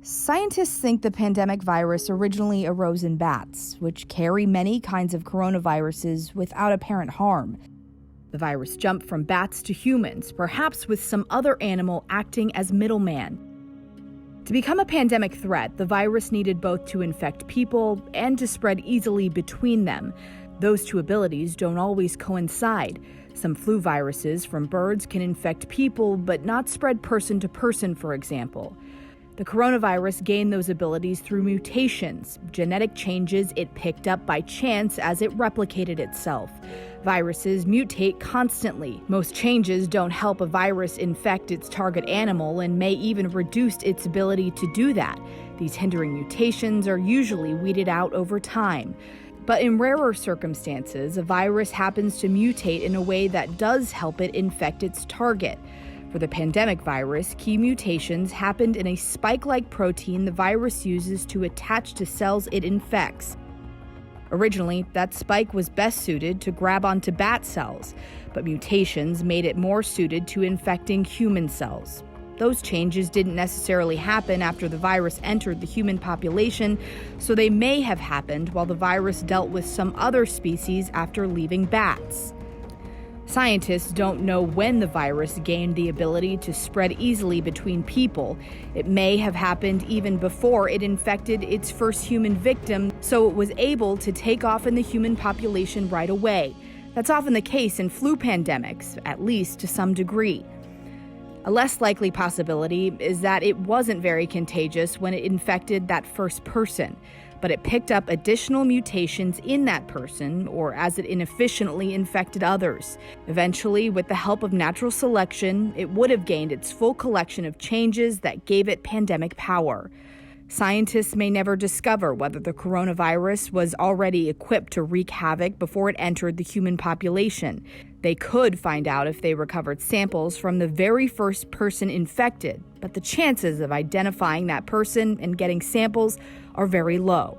Scientists think the pandemic virus originally arose in bats, which carry many kinds of coronaviruses without apparent harm. The virus jumped from bats to humans, perhaps with some other animal acting as middleman. To become a pandemic threat, the virus needed both to infect people and to spread easily between them. Those two abilities don't always coincide. Some flu viruses from birds can infect people, but not spread person to person, for example. The coronavirus gained those abilities through mutations, genetic changes it picked up by chance as it replicated itself. Viruses mutate constantly. Most changes don't help a virus infect its target animal and may even reduce its ability to do that. These hindering mutations are usually weeded out over time. But in rarer circumstances, a virus happens to mutate in a way that does help it infect its target. For the pandemic virus, key mutations happened in a spike-like protein the virus uses to attach to cells it infects. Originally, that spike was best suited to grab onto bat cells, but mutations made it more suited to infecting human cells. Those changes didn't necessarily happen after the virus entered the human population, so they may have happened while the virus dealt with some other species after leaving bats. Scientists don't know when the virus gained the ability to spread easily between people. It may have happened even before it infected its first human victim, so it was able to take off in the human population right away. That's often the case in flu pandemics, at least to some degree. A less likely possibility is that it wasn't very contagious when it infected that first person, but it picked up additional mutations in that person or as it inefficiently infected others. Eventually, with the help of natural selection, it would have gained its full collection of changes that gave it pandemic power. Scientists may never discover whether the coronavirus was already equipped to wreak havoc before it entered the human population. They could find out if they recovered samples from the very first person infected, but the chances of identifying that person and getting samples are very low.